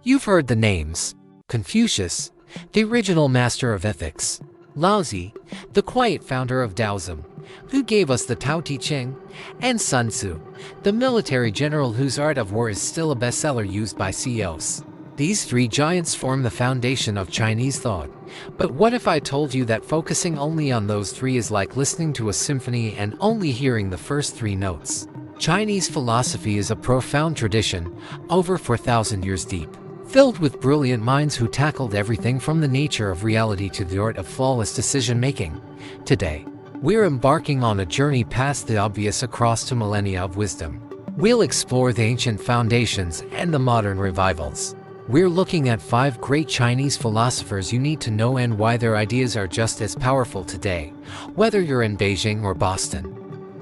You've heard the names: Confucius, the original master of ethics; Lao Tzu, the quiet founder of Taoism, who gave us the Tao Te Ching; and Sun Tzu, the military general whose art of war is still a bestseller used by CEOs. These three giants form the foundation of Chinese thought. But what if I told you that focusing only on those three is like listening to a symphony and only hearing the first three notes? Chinese philosophy is a profound tradition, over 4,000 years deep, filled with brilliant minds who tackled everything from the nature of reality to the art of flawless decision-making. Today, we're embarking on a journey past the obvious across to millennia of wisdom. We'll explore the ancient foundations and the modern revivals. We're looking at 5 great Chinese philosophers you need to know and why their ideas are just as powerful today, whether you're in Beijing or Boston.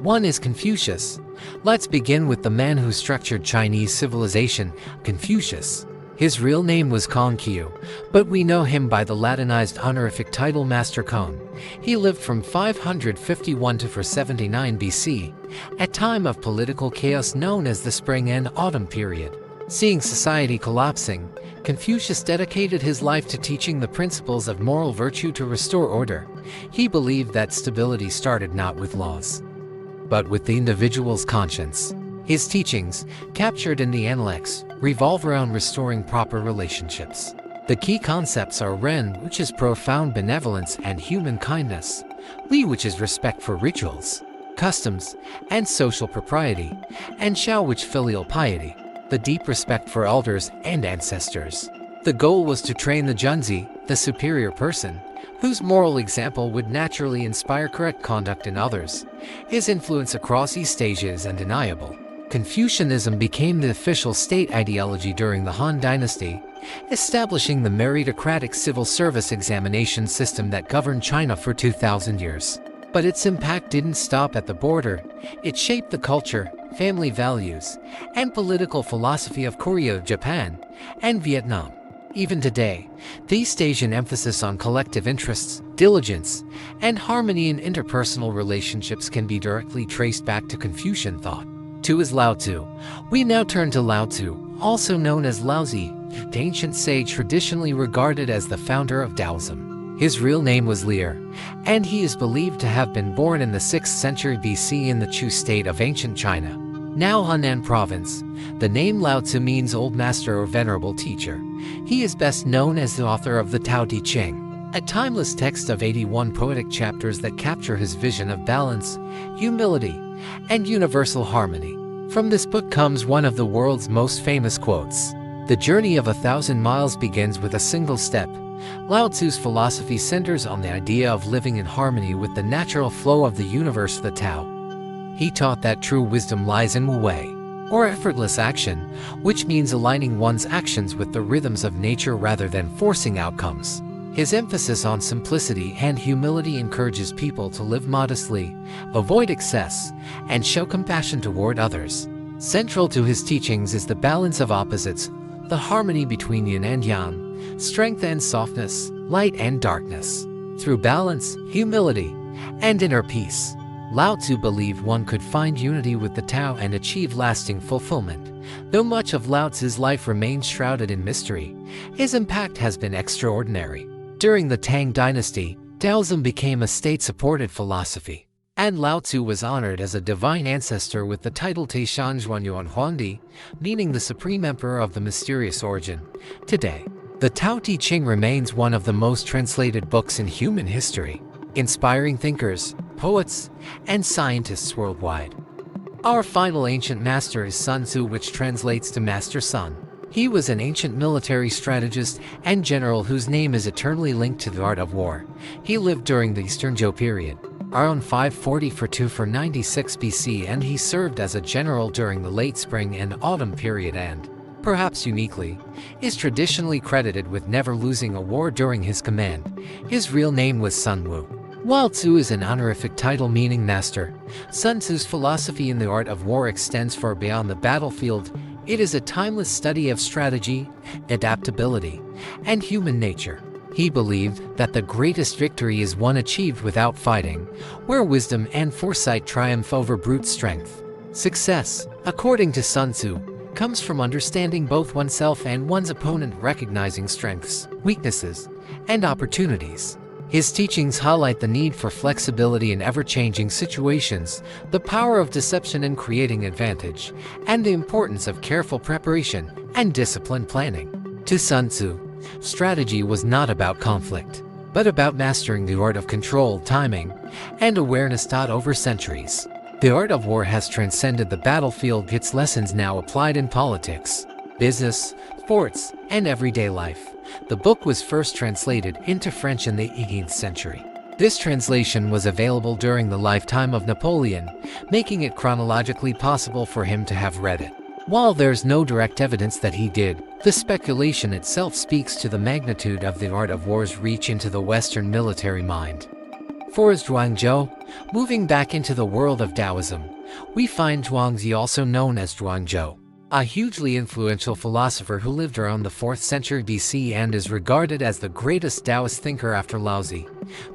1 is Confucius. Let's begin with the man who structured Chinese civilization, Confucius. His real name was Confucius, but we know him by the Latinized honorific title Master Con. He lived from 551 to 479 BC, a time of political chaos known as the Spring and Autumn period. Seeing society collapsing, Confucius dedicated his life to teaching the principles of moral virtue to restore order. He believed that stability started not with laws, but with the individual's conscience. His teachings, captured in the Analects, revolve around restoring proper relationships. The key concepts are Ren, which is profound benevolence and human kindness; Li, which is respect for rituals, customs, and social propriety; and Xiao, which filial piety, the deep respect for elders and ancestors. The goal was to train the Zhuangzi, the superior person, whose moral example would naturally inspire correct conduct in others. His influence across these stages is undeniable. Confucianism became the official state ideology during the Han Dynasty, establishing the meritocratic civil service examination system that governed China for 2,000 years. But its impact didn't stop at the border. It shaped the culture, family values, and political philosophy of Korea, Japan, and Vietnam. Even today, the East Asian emphasis on collective interests, diligence, and harmony in interpersonal relationships can be directly traced back to Confucian thought. 2 is Lao Tzu. We now turn to Lao Tzu, also known as Lao Tzu, the ancient sage traditionally regarded as the founder of Taoism. His real name was Lear, and he is believed to have been born in the 6th century BC in the Chu state of ancient China, now Hunan province. The name Lao Tzu means old master or venerable teacher. He is best known as the author of the Tao Te Ching, a timeless text of 81 poetic chapters that capture his vision of balance, humility, and universal harmony. From this book comes one of the world's most famous quotes: "The journey of 1,000 miles begins with a single step." Lao Tzu's philosophy centers on the idea of living in harmony with the natural flow of the universe, the Tao. He taught that true wisdom lies in Wu Wei, or effortless action, which means aligning one's actions with the rhythms of nature rather than forcing outcomes. His emphasis on simplicity and humility encourages people to live modestly, avoid excess, and show compassion toward others. Central to his teachings is the balance of opposites, the harmony between yin and yang, strength and softness, light and darkness. Through balance, humility, and inner peace, Lao Tzu believed one could find unity with the Tao and achieve lasting fulfillment. Though much of Lao Tzu's life remains shrouded in mystery, his impact has been extraordinary. During the Tang Dynasty, Taoism became a state-supported philosophy, and Lao Tzu was honored as a divine ancestor with the title Taishan Zhuanyuan Huangdi, meaning the supreme emperor of the mysterious origin. Today, the Tao Te Ching remains one of the most translated books in human history, inspiring thinkers, poets, and scientists worldwide. Our final ancient master is Sun Tzu, which translates to Master Sun. He was an ancient military strategist and general whose name is eternally linked to the art of war. He lived during the Eastern Zhou period, around 540 to 496 BC, and he served as a general during the late Spring and Autumn period and, perhaps uniquely, is traditionally credited with never losing a war during his command. His real name was Sun Wu. While Tzu is an honorific title meaning master, Sun Tzu's philosophy in the art of war extends far beyond the battlefield. It is a timeless study of strategy, adaptability, and human nature. He believed that the greatest victory is one achieved without fighting, where wisdom and foresight triumph over brute strength. Success, according to Sun Tzu, comes from understanding both oneself and one's opponent, recognizing strengths, weaknesses, and opportunities. His teachings highlight the need for flexibility in ever-changing situations, the power of deception in creating advantage, and the importance of careful preparation and disciplined planning. To Sun Tzu, strategy was not about conflict, but about mastering the art of control, timing, and awareness. Over centuries, the art of war has transcended the battlefield. Its lessons now applied in politics, business, sports, and everyday life. The book was first translated into French in the 18th century. This translation was available during the lifetime of Napoleon, making it chronologically possible for him to have read it. While there's no direct evidence that he did, the speculation itself speaks to the magnitude of the art of war's reach into the Western military mind. For as Zhuangzi, moving back into the world of Taoism, we find Zhuangzi, also known as Zhuangzi, a hugely influential philosopher who lived around the 4th century BC and is regarded as the greatest Taoist thinker after Lao Tzu.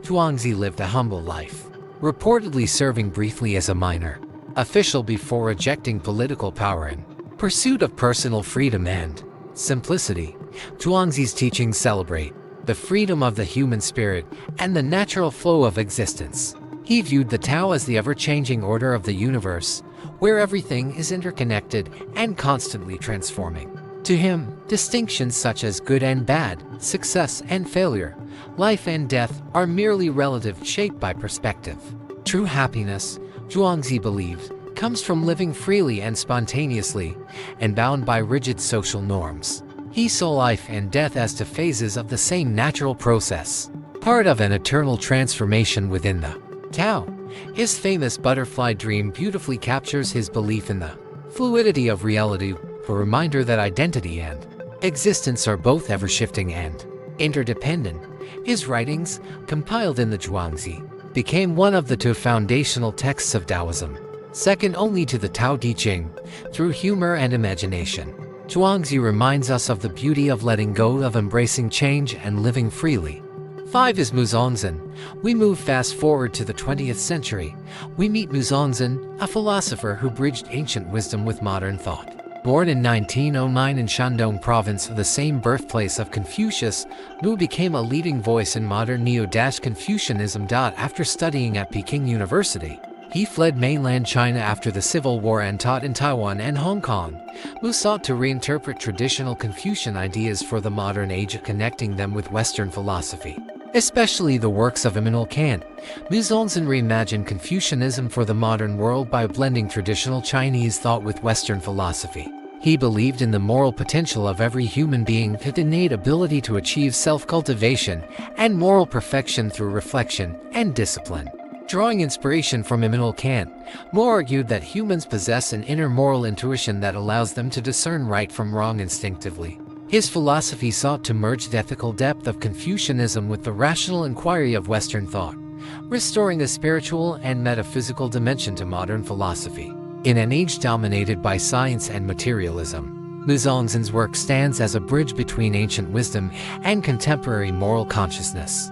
Zhuangzi lived a humble life, reportedly serving briefly as a minor official before rejecting political power in pursuit of personal freedom and simplicity. Zhuangzi's teachings celebrate the freedom of the human spirit and the natural flow of existence. He viewed the Tao as the ever-changing order of the universe, where everything is interconnected and constantly transforming. To him, distinctions such as good and bad, success and failure, life and death are merely relative, shaped by perspective. True happiness, Zhuangzi believed, comes from living freely and spontaneously, and bound by rigid social norms. He saw life and death as two phases of the same natural process, part of an eternal transformation within the Tao. His famous butterfly dream beautifully captures his belief in the fluidity of reality, a reminder that identity and existence are both ever-shifting and interdependent. His writings, compiled in the Zhuangzi, became one of the two foundational texts of Taoism, second only to the Tao Te Ching. Through humor and imagination, Zhuangzi reminds us of the beauty of letting go, of embracing change and living freely. 5 is Mou Zongsan. We move fast forward to the 20th century. We meet Mou Zongsan, a philosopher who bridged ancient wisdom with modern thought. Born in 1909 in Shandong province, the same birthplace of Confucius, Mou became a leading voice in modern Neo-Confucianism. After studying at Peking University, he fled mainland China after the Civil War and taught in Taiwan and Hong Kong. Mou sought to reinterpret traditional Confucian ideas for the modern age, connecting them with Western philosophy, especially the works of Immanuel Kant. Mou Zongsan reimagined Confucianism for the modern world by blending traditional Chinese thought with Western philosophy. He believed in the moral potential of every human being, his innate ability to achieve self-cultivation and moral perfection through reflection and discipline. Drawing inspiration from Immanuel Kant, Mou argued that humans possess an inner moral intuition that allows them to discern right from wrong instinctively. His philosophy sought to merge the ethical depth of Confucianism with the rational inquiry of Western thought, restoring a spiritual and metaphysical dimension to modern philosophy. In an age dominated by science and materialism, Mou Zongsan's work stands as a bridge between ancient wisdom and contemporary moral consciousness.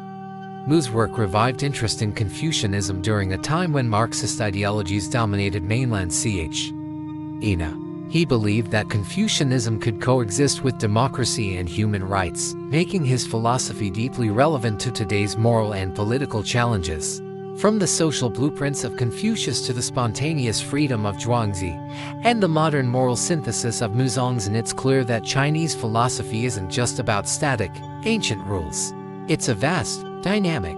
Mou's work revived interest in Confucianism during a time when Marxist ideologies dominated mainland China. He believed that Confucianism could coexist with democracy and human rights, making his philosophy deeply relevant to today's moral and political challenges. From the social blueprints of Confucius to the spontaneous freedom of Zhuangzi and the modern moral synthesis of Mou Zongsan, it's clear that Chinese philosophy isn't just about static, ancient rules. It's a vast, dynamic,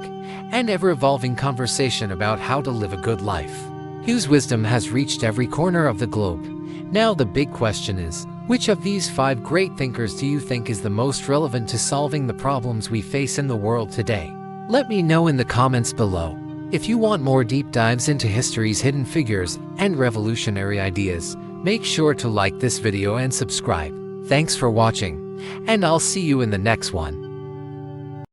and ever-evolving conversation about how to live a good life, whose wisdom has reached every corner of the globe. Now the big question is, which of these 5 great thinkers do you think is the most relevant to solving the problems we face in the world today? Let me know in the comments below. If you want more deep dives into history's hidden figures and revolutionary ideas, make sure to like this video and subscribe. Thanks for watching, and I'll see you in the next one.